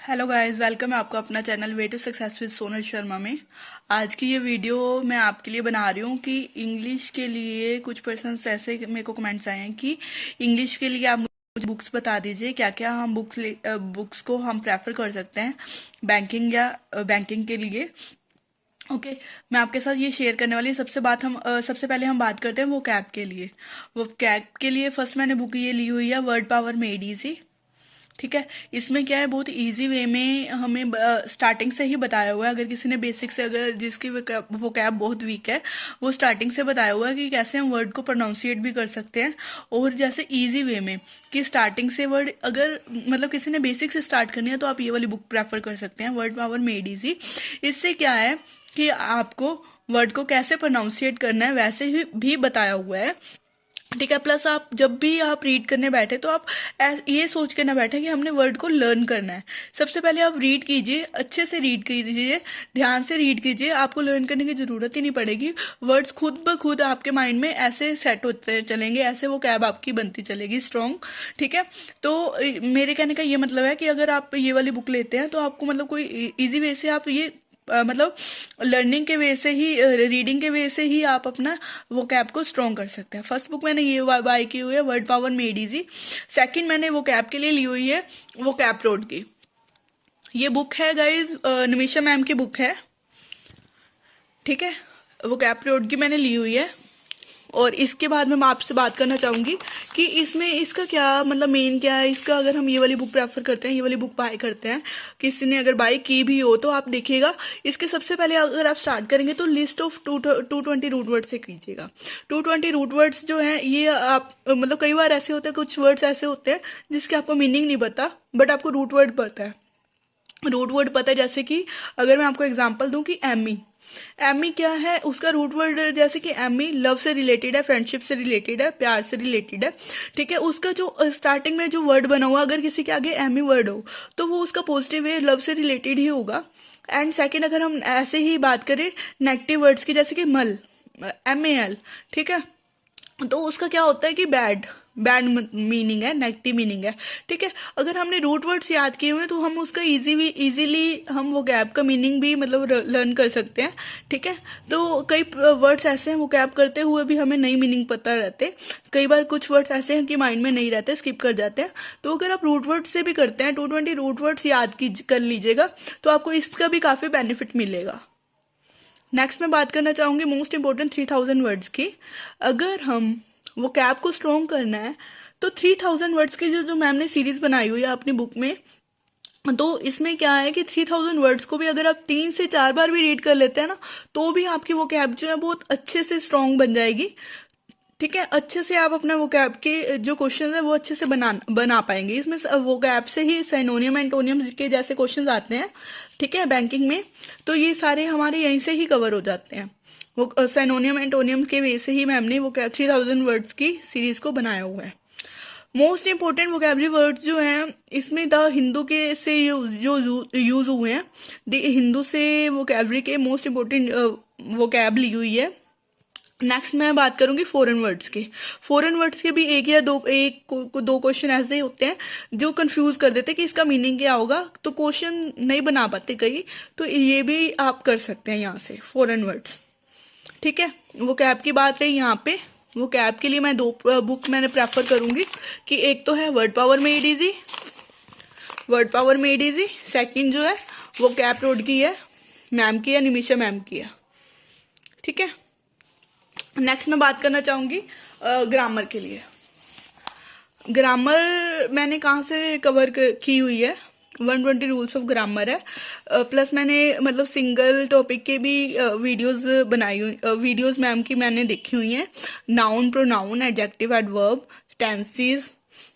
Hello guys, welcome है आपको अपना channel way to success with Sonal Sharma में। आज की ये वीडियो मैं आपके लिए बना रही हूँ कि इंग्लिश के लिए कुछ पर्सन्स ऐसे मेरे को कमेंट्स आए हैं कि इंग्लिश के लिए आप मुझे बुक्स बता दीजिए, क्या क्या हम बुक्स को हम प्रेफर कर सकते हैं बैंकिंग के लिए। ओके, मैं आपके साथ ये शेयर करने वाली सबसे पहले हम बात करते हैं वो कैब के लिए। वो कैब के लिए फर्स्ट मैंने बुक ये ली हुई है, वर्ड पावर मेड इजी। ठीक है, इसमें क्या है, बहुत इजी वे में हमें स्टार्टिंग से ही बताया हुआ है। अगर किसी ने बेसिक से, अगर जिसकी वो कैब बहुत वीक है, वो स्टार्टिंग से बताया हुआ है कि कैसे हम वर्ड को प्रोनाउंसिएट भी कर सकते हैं, और जैसे इजी वे में कि स्टार्टिंग से वर्ड, अगर मतलब किसी ने बेसिक से स्टार्ट करनी है तो आप ये वाली बुक प्रेफर कर सकते हैं, वर्ड पावर मेड इजी। इससे क्या है कि आपको वर्ड को कैसे प्रोनाउंसिएट करना है वैसे ही भी बताया हुआ है। ठीक है, प्लस आप जब भी आप रीड करने बैठे तो आप ये सोच के ना बैठे कि हमने वर्ड को लर्न करना है। सबसे पहले आप रीड कीजिए, अच्छे से रीड कीजिए, ध्यान से रीड कीजिए, आपको लर्न करने की ज़रूरत ही नहीं पड़ेगी। वर्ड्स खुद ब खुद आपके माइंड में ऐसे सेट होते चलेंगे, ऐसे वो कैब आपकी बनती चलेगी स्ट्रॉन्ग। ठीक है, तो मेरे कहने का ये मतलब है कि अगर आप ये वाली बुक लेते हैं तो आपको मतलब कोई ईजी वे से आप ये मतलब लर्निंग के वे से ही, रीडिंग के वे से ही आप अपना वो कैब को स्ट्रॉन्ग कर सकते हैं। फर्स्ट बुक मैंने ये बाय की हुई है, word power made easy. Second मैंने वो कैब के लिए ली हुई है वो कैब रोड की। ये बुक है गाइज, निमिषा मैम की बुक है। ठीक है, वो कैब रोड की मैंने ली हुई है। और इसके बाद मैं आपसे बात करना चाहूँगी कि इसमें इसका क्या मतलब मेन क्या है इसका। अगर हम ये वाली बुक प्रेफर करते हैं, ये वाली बुक बाय करते हैं, किसी ने अगर बाय की भी हो, तो आप देखिएगा इसके सबसे पहले अगर आप स्टार्ट करेंगे तो लिस्ट ऑफ 220 रूट वर्ड से कीजिएगा। 220 रूट वर्ड्स जो हैं ये आप मतलब कई बार ऐसे होते हैं, कुछ वर्ड्स ऐसे होते हैं जिसके आपको मीनिंग नहीं पता, बट आपको रूट वर्ड पता है। रूट वर्ड पता है, जैसे कि अगर मैं आपको एग्जांपल दूं कि एमी, एमी क्या है, उसका रूट वर्ड जैसे कि एमी लव से रिलेटेड है, फ्रेंडशिप से रिलेटेड है, प्यार से रिलेटेड है। ठीक है, उसका जो स्टार्टिंग में जो वर्ड बना हुआ, अगर किसी के आगे एमी वर्ड हो तो वो उसका पॉजिटिव है, लव से रिलेटेड ही होगा। एंड सेकेंड, अगर हम ऐसे ही बात करें नेगेटिव वर्ड्स की, जैसे कि मल, MAL, ठीक है, तो उसका क्या होता है कि बैड बैड मीनिंग है, नेगेटिव मीनिंग है। ठीक है, अगर हमने रूट वर्ड्स याद किए हुए तो हम उसका इजीली हम वो गैप का मीनिंग भी मतलब लर्न कर सकते हैं। ठीक है, तो कई वर्ड्स ऐसे हैं वो गैप करते हुए भी हमें नई मीनिंग पता रहते। कई बार कुछ वर्ड्स ऐसे हैं कि माइंड में नहीं रहते, स्किप कर जाते हैं। तो अगर आप रूट वर्ड से भी करते हैं, 220 रूट वर्ड्स याद कर लीजिएगा, तो आपको इसका भी काफ़ी बेनिफिट मिलेगा। नेक्स्ट मैं बात करना चाहूँगी मोस्ट इंपॉर्टेंट 3000 वर्ड्स की। अगर हम वो कैब को स्ट्रॉन्ग करना है तो 3000 वर्ड्स की जो मैम ने सीरीज बनाई हुई है अपनी बुक में, तो इसमें क्या है कि 3000 वर्ड्स को भी अगर आप 3 से 4 बार भी रीड कर लेते हैं ना, तो भी आपकी वो कैब जो है बहुत अच्छे से स्ट्रॉन्ग बन जाएगी। ठीक है, अच्छे से आप अपना वो कैब के जो क्वेश्चन है वो अच्छे से बना पाएंगे। इसमें वो कैब से ही सिनोनियम एंटोनियम के जैसे क्वेश्चन आते हैं। ठीक है, बैंकिंग में तो ये सारे हमारे यहीं से ही कवर हो जाते हैं। वो सिनोनियम एंटोनियम के वे से ही मैम ने वो 3000 वर्ड्स की सीरीज को बनाया हुआ है। मोस्ट इंपॉर्टेंट वोकेबलरी वर्ड्स जो हैं इसमें द हिंदू के से जो यूज हुए हैं, द हिंदू से वोकेबलरी के मोस्ट इंपॉर्टेंट वोकैब ली हुई है। नेक्स्ट मैं बात करूंगी फॉरेन वर्ड्स के। फॉरेन वर्ड्स के भी एक या दो क्वेश्चन ऐसे होते हैं जो कंफ्यूज कर देते हैं कि इसका मीनिंग क्या होगा, तो क्वेश्चन नहीं बना पाते कई, तो ये भी आप कर सकते हैं यहाँ से फॉरेन वर्ड्स। ठीक है, वो कैब की बात रही यहाँ पे। वो कैब के लिए मैं 2 बुक मैंने प्रेफर करूंगी कि एक तो है word power made easy, second जो है वो कैब रोड की है, मैम की है, निमिषा मैम की है। ठीक है, नेक्स्ट मैं बात करना चाहूंगी ग्रामर के लिए। ग्रामर मैंने कहाँ से कवर की हुई है, 120 रूल्स ऑफ ग्रामर है। प्लस मैंने मतलब सिंगल टॉपिक के भी वीडियोस बनाई हुई, वीडियोस मैम की मैंने देखी हुई हैं। Noun, pronoun, adjective, adverb, tenses,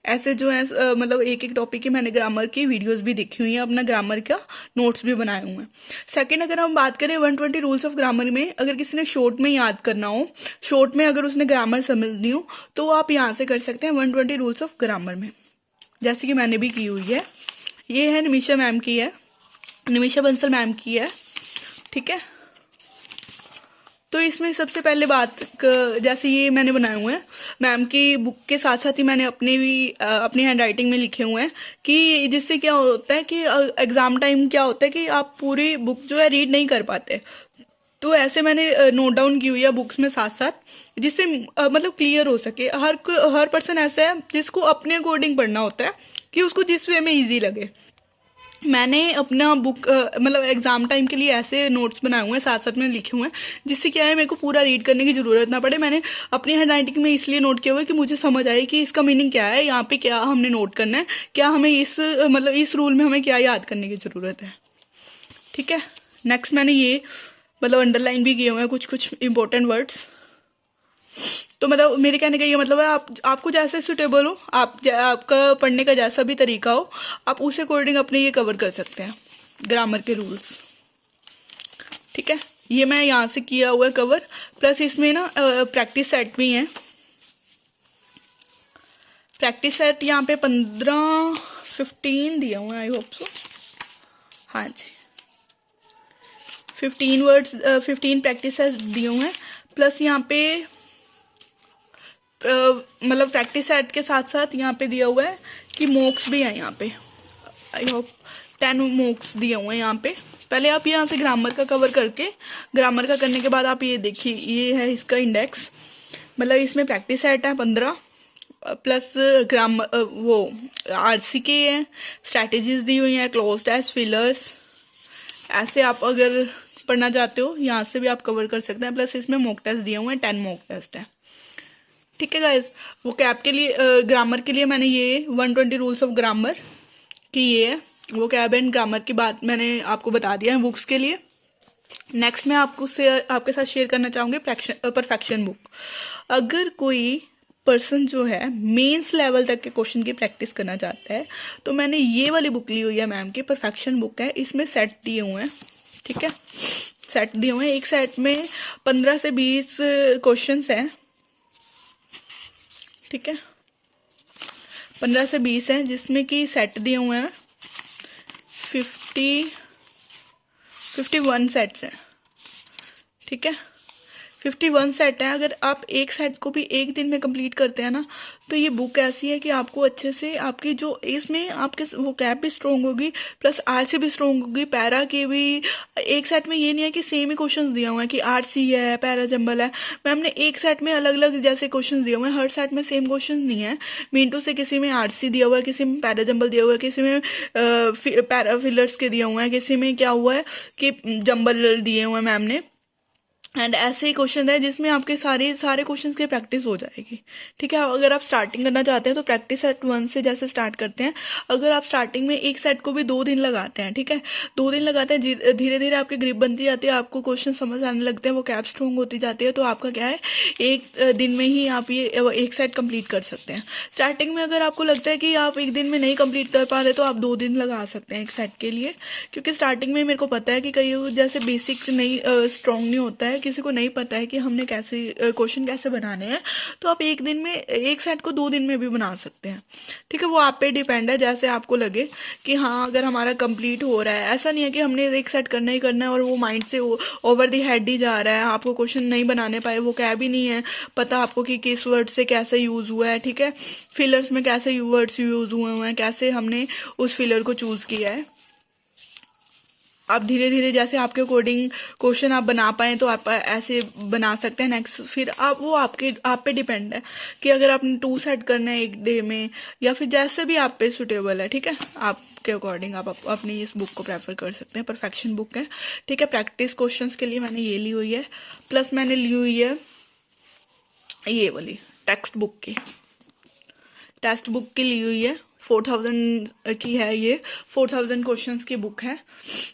ऐसे जो है मतलब एक एक टॉपिक की मैंने ग्रामर की वीडियोस भी देखी हुई हैं, अपना ग्रामर का नोट्स भी बनाए हुए हैं। सेकंड, अगर हम बात करें 120 रूल्स ऑफ ग्रामर में, अगर किसी ने शॉर्ट में याद करना हो, शॉर्ट में अगर उसने ग्रामर समझनी हो, तो आप यहाँ से कर सकते हैं 120 रूल्स ऑफ ग्रामर में, जैसे कि मैंने भी की हुई है। ये है निमिषा मैम की है, निमिषा बंसल मैम की है। ठीक है, तो इसमें सबसे पहले बात जैसे ये मैंने बनाए हुए हैं मैम की बुक के साथ साथ ही मैंने अपने भी अपनी हैंड राइटिंग में लिखे हुए हैं कि जिससे क्या होता है कि एग्जाम टाइम क्या होता है कि आप पूरी बुक जो है रीड नहीं कर पाते। तो ऐसे मैंने नोट डाउन की हुई है बुक्स में साथ साथ, जिससे मतलब क्लियर हो सके। हर पर्सन ऐसा है जिसको अपने अकॉर्डिंग पढ़ना होता है कि उसको जिस वे में इजी लगे। मैंने अपना बुक मतलब एग्जाम टाइम के लिए ऐसे नोट्स बनाए हुए हैं, साथ साथ में लिखे हुए हैं, जिससे क्या है मेरे को पूरा रीड करने की जरूरत ना पड़े। मैंने अपनी हैंड राइटिंग में इसलिए नोट किया हुआ है कि मुझे समझ आए कि इसका मीनिंग क्या है, यहाँ पे क्या हमने नोट करना है, क्या हमें इस मतलब इस रूल में हमें क्या याद करने की जरूरत है। ठीक है, नेक्स्ट मैंने ये मतलब अंडरलाइन भी किए हुए हैं कुछ कुछ इंपॉर्टेंट वर्ड्स। तो मतलब मेरे कहने का ये मतलब है आपको जैसे सुटेबल हो, आपका पढ़ने का जैसा भी तरीका हो, आप उस अकॉर्डिंग अपने ये कवर कर सकते हैं ग्रामर के रूल्स। ठीक है, ये मैं यहाँ से किया हुआ है कवर। प्लस इसमें ना प्रैक्टिस सेट भी है। प्रैक्टिस सेट यहाँ पे 15 दिए हुए हैं, आई होप सो। हाँ जी, 15 प्रैक्टिस सेट दिए हुए हैं। प्लस यहाँ पे मतलब प्रैक्टिस सेट के साथ साथ यहाँ पे दिया हुआ है कि मॉक्स भी है यहाँ पे। आई होप 10 मॉक्स दिए हुए हैं यहाँ पे। पहले आप यहाँ से ग्रामर का कवर करके, ग्रामर का करने के बाद आप ये देखिए, ये है इसका इंडेक्स। मतलब इसमें प्रैक्टिस सेट है 15 प्लस ग्रामर वो आरसी के हैं, स्ट्रैटेजीज दी हुई हैं, क्लोज टेस्ट, फिलर्स। ऐसे आप अगर पढ़ना चाहते हो यहाँ से भी आप कवर कर सकते हैं। प्लस इसमें मॉक टेस्ट दिए हुए हैं, 10 मॉक टेस्ट है। ठीक है गाइज, वो कैब के लिए ग्रामर के लिए मैंने ये 120 रूल्स ऑफ ग्रामर की ये है वो कैब एंड ग्रामर की बात मैंने आपको बता दिया है बुक्स के लिए। नेक्स्ट मैं आपके साथ शेयर करना चाहूँगी परफेक्शन बुक। अगर कोई पर्सन जो है मेंस लेवल तक के क्वेश्चन की प्रैक्टिस करना चाहता है तो मैंने ये वाली बुक ली हुई है मैम की, परफेक्शन बुक है। इसमें सेट दिए हुए हैं। ठीक है, सेट दिए हुए हैं। एक सेट में 15 से 20 क्वेश्चन हैं। ठीक है, 15 से 20 हैं, जिसमें कि सेट दिए हुए हैं 51 सेट्स हैं। ठीक है, 51 सेट है। अगर आप एक सेट को भी एक दिन में कंप्लीट करते हैं ना, तो ये बुक ऐसी है कि आपको अच्छे से आपकी जो इसमें आपके वो कैब भी स्ट्रॉन्ग होगी, प्लस आरसी भी स्ट्रॉन्ग होगी, पैरा के भी। एक सेट में ये नहीं है कि सेम ही क्वेश्चन दिया हुआ है कि आरसी है, पैरा जंबल है। मैम ने एक सेट में अलग अलग जैसे क्वेश्चन दिए हुए हैं, हर सेट में सेम क्वेश्चन नहीं है। मीनटू से किसी में आरसी दिया हुआ है, किसी में पैरा जंबल दिया हुआ है, किसी में पैरा फिलर्स के दिए हुए हैं, किसी में क्या हुआ है कि जंबल दिए हुए हैं मैम ने। एंड ऐसे ही क्वेश्चन है जिसमें आपके सारे क्वेश्चंस की प्रैक्टिस हो जाएगी। ठीक है, अगर आप स्टार्टिंग करना चाहते हैं तो प्रैक्टिस सेट 1 से जैसे स्टार्ट करते हैं। अगर आप स्टार्टिंग में एक सेट को भी 2 दिन लगाते हैं, ठीक है, 2 दिन लगाते हैं, धीरे धीरे आपकी ग्रिप बनती जाती है, आपको क्वेश्चन समझ आने लगते हैं, वो कैप स्ट्रॉन्ग होती जाती है, तो आपका क्या है एक दिन में ही आप ये एक सेट कंप्लीट कर सकते हैं। स्टार्टिंग में अगर आपको लगता है कि आप एक दिन में नहीं कंप्लीट कर पा रहे तो आप 2 दिन लगा सकते हैं एक सेट के लिए। क्योंकि स्टार्टिंग में मेरे को पता है कि कई जैसे बेसिक नहीं स्ट्रॉन्ग नहीं होता है, किसी को नहीं पता है कि हमने कैसे क्वेश्चन कैसे बनाने हैं, तो आप एक दिन में एक सेट को 2 दिन में भी बना सकते हैं। ठीक है, वो आप पे डिपेंड है, जैसे आपको लगे कि हाँ अगर हमारा कंप्लीट हो रहा है। ऐसा नहीं है कि हमने एक सेट करना ही करना है और वो माइंड से ओवर दी हेड ही जा रहा है, आपको क्वेश्चन नहीं बनाने पाए, वो क्या भी नहीं है पता आपको कि किस वर्ड से कैसे यूज हुआ है। ठीक है, फिलर्स में कैसे वर्ड्स यूज हुए हैं, कैसे हमने उस फिलर को चूज किया है। आप धीरे धीरे जैसे आपके अकॉर्डिंग क्वेश्चन आप बना पाए तो आप ऐसे बना सकते हैं। नेक्स्ट फिर आप पे डिपेंड है कि अगर आपने 2 सेट करना है एक डे में या फिर जैसे भी आप पे सुटेबल है। ठीक है, आपके अकॉर्डिंग आप अपनी इस बुक को प्रेफर कर सकते हैं। परफेक्शन बुक है। ठीक है, प्रैक्टिस क्वेश्चंस के लिए मैंने ये ली हुई है। प्लस मैंने ली हुई है ये वाली टेक्स्ट बुक की ली हुई है, 4000 की है ये, 4000 क्वेश्चंस की बुक है।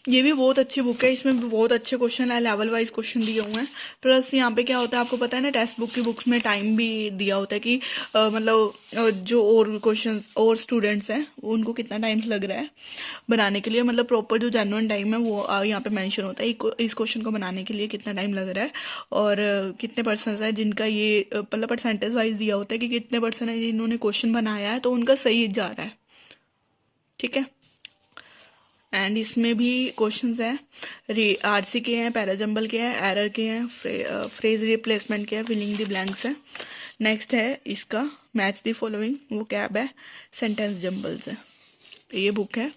ये भी बहुत अच्छी बुक है, इसमें भी बहुत अच्छे क्वेश्चन है, लेवल वाइज क्वेश्चन दिए हुए हैं। प्लस यहाँ पे क्या होता है आपको पता है ना, टेक्स्ट बुक की बुक्स में टाइम भी दिया होता है कि मतलब जो और क्वेश्चन और स्टूडेंट्स हैं उनको कितना टाइम लग रहा है बनाने के लिए, मतलब प्रॉपर जो जेन्युइन टाइम है वो यहाँ पे मेंशन होता है। इस क्वेश्चन को बनाने के लिए कितना टाइम लग रहा है और कितने पर्सन है जिनका ये मतलब परसेंटेज वाइज दिया होता है कि कितने पर्सन है जिन्होंने क्वेश्चन बनाया है तो उनका सही जा रहा है। ठीक है, एंड इसमें भी क्वेश्चंस हैं। आरसी के हैं, पैराजम्बल के हैं, एरर के हैं, फ्रेज रिप्लेसमेंट के हैं, फिलिंग द ब्लैंक्स है। नेक्स्ट है इसका मैच द फॉलोइंग, वो कैब है, सेंटेंस जम्बल्स है, ये बुक है।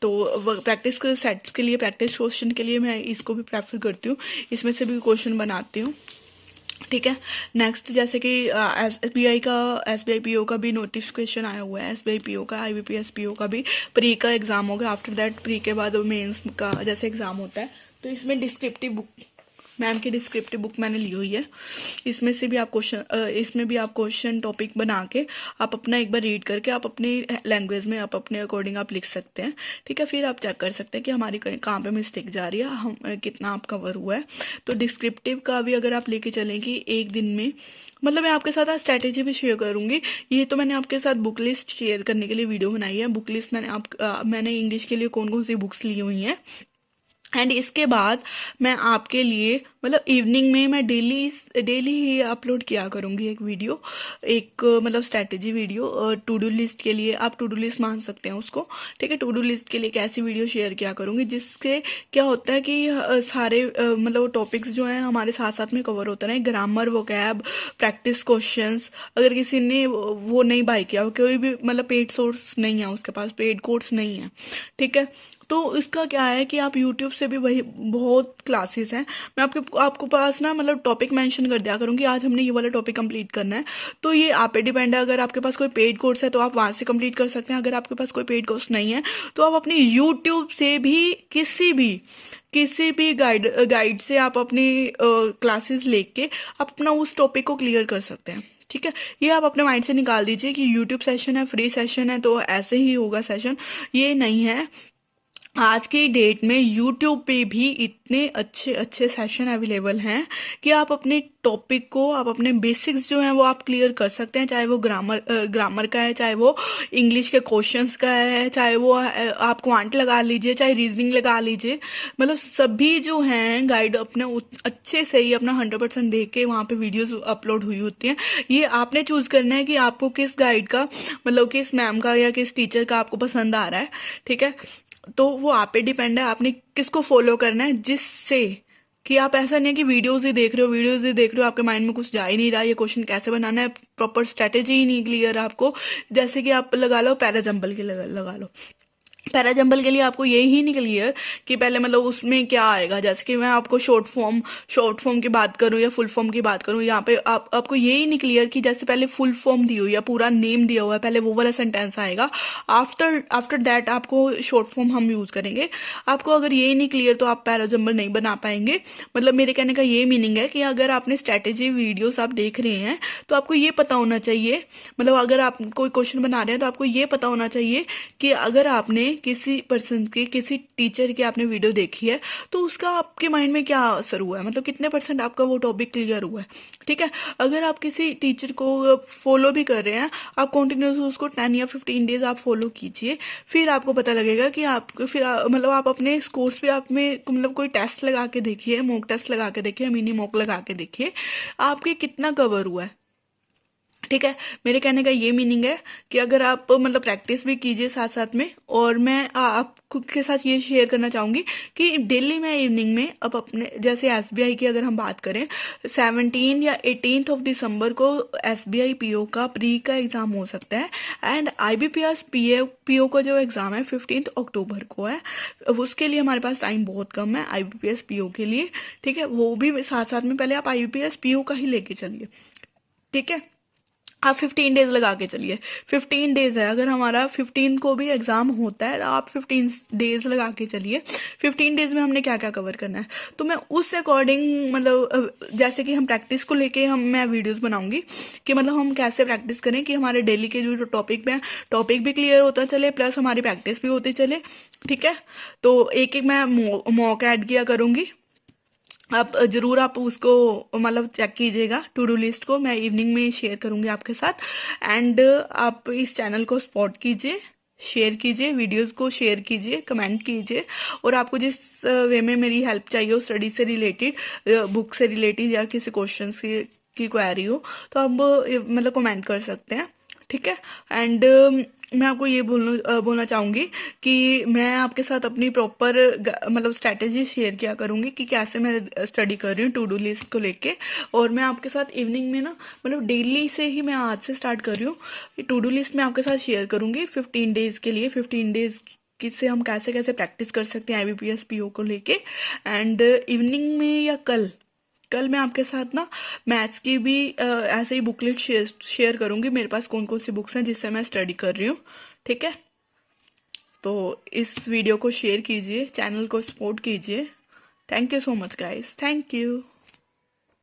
तो प्रैक्टिस के सेट्स के लिए, प्रैक्टिस क्वेश्चन के लिए मैं इसको भी प्रेफर करती हूँ, इसमें से भी क्वेश्चन बनाती हूँ। ठीक है। नेक्स्ट जैसे कि एसबीआई पीओ का भी नोटिफिकेशन आया हुआ है, एसबीआई पीओ का, आईबीपीएस पीओ का भी प्री का एग्जाम होगा। आफ्टर दैट प्री के बाद मेंस का जैसे एग्जाम होता है, तो इसमें डिस्क्रिप्टिव बुक, मैम की डिस्क्रिप्टिव बुक मैंने ली हुई है। इसमें से भी आप क्वेश्चन टॉपिक बना के आप अपना एक बार रीड करके आप अपनी लैंग्वेज में आप अपने अकॉर्डिंग आप लिख सकते हैं। ठीक है। फिर आप चेक कर सकते हैं कि हमारी कहाँ पे मिस्टेक जा रही है, हम कितना आप कवर हुआ है। तो डिस्क्रिप्टिव का भी अगर आप लेके चलेंगे एक दिन में, मतलब मैं आपके साथ स्ट्रैटेजी भी शेयर करूंगी। ये तो मैंने आपके साथ बुक लिस्ट शेयर करने के लिए वीडियो बनाई है। बुक लिस्ट मैंने इंग्लिश के लिए कौन कौन सी बुक्स ली हुई हैं, एंड इसके बाद मैं आपके लिए मतलब इवनिंग में मैं डेली ही अपलोड किया करूँगी एक वीडियो, एक मतलब strategy video to do list के लिए। आप टू डू लिस्ट मान सकते हैं उसको। ठीक है। टू डू लिस्ट के लिए एक ऐसी वीडियो शेयर किया करूँगी जिससे क्या होता है कि सारे मतलब टॉपिक्स जो हैं हमारे साथ साथ में कवर होता है। ग्रामर, वोकैब, प्रैक्टिस क्वेश्चंस, अगर किसी ने वो नहीं बाय किया, कोई भी मतलब पेड सोर्स नहीं है उसके पास, पेड कोर्स नहीं है। ठीक है। तो इसका क्या है कि आप YouTube से भी वही बहुत क्लासेस हैं, मैं आपको पास ना मतलब टॉपिक मेंशन कर दिया करूँगी, आज हमने ये वाला टॉपिक कंप्लीट करना है। तो ये आप पे डिपेंड है। अगर आपके पास कोई पेड कोर्स है तो आप वहाँ से कंप्लीट कर सकते हैं। अगर आपके पास कोई पेड कोर्स नहीं है तो आप अपनी YouTube से भी किसी भी गाइड से आप अपनी क्लासेस लेके आप अपना उस टॉपिक को क्लियर कर सकते हैं। ठीक है। ये आप अपने माइंड से निकाल दीजिए कि YouTube सेशन है, फ्री सेशन है, तो ऐसे ही होगा सेशन। ये नहीं है। आज की डेट में YouTube पे भी इतने अच्छे अच्छे सेशन अवेलेबल हैं कि आप अपने टॉपिक को, आप अपने बेसिक्स जो हैं वो आप क्लियर कर सकते हैं। चाहे वो ग्रामर का है, चाहे वो इंग्लिश के क्वेश्चंस का है, चाहे वो आप क्वांट लगा लीजिए, चाहे रीजनिंग लगा लीजिए। मतलब सभी जो हैं गाइड अपने अच्छे से ही अपना 100% देख के वहाँ पे वीडियोस अपलोड हुई होती हैं। ये आपने चूज करना है कि आपको किस गाइड का, मतलब किस मैम का या किस टीचर का आपको पसंद आ रहा है। ठीक है। तो वो आप पे डिपेंड है, आपने किसको फॉलो करना है, जिससे कि आप ऐसा नहीं है कि वीडियोस ही देख रहे हो, आपके माइंड में कुछ जा ही नहीं रहा, ये क्वेश्चन कैसे बनाना है, प्रॉपर स्ट्रेटेजी ही नहीं क्लियर है आपको। जैसे कि आप लगा लो पैराजम्बल के लगा लो, पैराजम्बल के लिए आपको यही नहीं क्लियर कि पहले मतलब उसमें क्या आएगा। जैसे कि मैं आपको शॉर्ट फॉर्म की बात करूं या फुल फॉर्म की बात करूं, यहाँ पे आपको यही नहीं क्लियर कि जैसे पहले फुल फॉर्म दी हुई है, पूरा नेम दिया हुआ है, पहले वो वाला सेंटेंस आएगा, आफ्टर दैट आपको शॉर्ट फॉर्म हम यूज करेंगे। आपको अगर यही नहीं क्लियर तो आप पैराजम्बल नहीं बना पाएंगे। मतलब मेरे कहने का ये मीनिंग है कि अगर आपने स्ट्रैटेजी वीडियोस आप देख रहे हैं तो आपको ये पता होना चाहिए, मतलब अगर आप कोई क्वेश्चन बना रहे हैं तो आपको ये पता होना चाहिए कि अगर आपने किसी पर्सन की, किसी टीचर की आपने वीडियो देखी है तो उसका आपके माइंड में क्या असर हुआ है, मतलब कितने % आपका वो टॉपिक क्लियर हुआ है। ठीक है। अगर आप किसी टीचर को फॉलो भी कर रहे हैं, आप कंटिन्यूस उसको 10 या 15 डेज आप फॉलो कीजिए, फिर आपको पता लगेगा कि आप फिर मतलब आप अपने स्कोर्स पे आप में मतलब कोई टेस्ट लगा के देखिए, मॉक टेस्ट लगा के देखिए, मिनी मॉक लगा के देखिए आपके कितना कवर हुआ है। ठीक है। मेरे कहने का ये मीनिंग है कि अगर आप मतलब प्रैक्टिस भी कीजिए साथ साथ में, और मैं आपके साथ ये शेयर करना चाहूँगी कि डेली मैं इवनिंग में अब अपने जैसे एसबीआई की अगर हम बात करें, 17 या 18 ऑफ दिसंबर को एसबीआई पीओ का प्री का एग्ज़ाम हो सकता है, एंड आईबीपीएस पीओ का जो एग्ज़ाम है 15 अक्टूबर को है। उसके लिए हमारे पास टाइम बहुत कम है आईबीपीएस पीओ के लिए। ठीक है। वो भी साथ साथ में पहले आप आईबीपीएस पीओ का ही लेके चलिए। ठीक है। आप 15 डेज लगा के चलिए, 15 डेज है, अगर हमारा 15 को भी एग्जाम होता है तो आप 15 डेज लगा के चलिए। 15 डेज में हमने क्या क्या कवर करना है, तो मैं उस अकॉर्डिंग मतलब जैसे कि हम प्रैक्टिस को लेके मैं वीडियोस बनाऊंगी कि मतलब हम कैसे प्रैक्टिस करें कि हमारे डेली के जो टॉपिक में टॉपिक भी क्लियर होता चले, प्लस हमारी प्रैक्टिस भी होती चले। ठीक है। तो एक एक मैं मॉक ऐड किया करूंगी, आप जरूर आप उसको मतलब चेक कीजिएगा। टू डू लिस्ट को मैं इवनिंग में शेयर करूंगी आपके साथ, एंड आप इस चैनल को सपोर्ट कीजिए, शेयर कीजिए, वीडियोस को शेयर कीजिए, कमेंट कीजिए, और आपको जिस वे में मेरी हेल्प चाहिए हो, स्टडी से रिलेटेड, बुक से रिलेटेड या किसी क्वेश्चन की क्वेरी हो, तो आप मतलब कमेंट कर सकते हैं। ठीक है। एंड मैं आपको ये बोलना चाहूँगी कि मैं आपके साथ अपनी प्रॉपर मतलब स्ट्रैटेजी शेयर किया करूँगी कि कैसे मैं स्टडी कर रही हूँ टू डू लिस्ट को लेके। और मैं आपके साथ इवनिंग में ना मतलब डेली से ही मैं आज से स्टार्ट कर रही हूँ टू डू लिस्ट मैं आपके साथ शेयर करूँगी 15 डेज़ के लिए। 15 डेज़ किससे हम कैसे कैसे प्रैक्टिस कर सकते हैं IBPS PO को लेके। एंड इवनिंग में या कल कल मैं आपके साथ ना मैथ्स की भी ऐसे ही बुकलेट शेयर करूँगी मेरे पास कौन कौन सी बुक्स हैं जिससे मैं स्टडी कर रही हूँ। ठीक है, तो इस वीडियो को शेयर कीजिए, चैनल को सपोर्ट कीजिए। Thank you so much guys, thank you.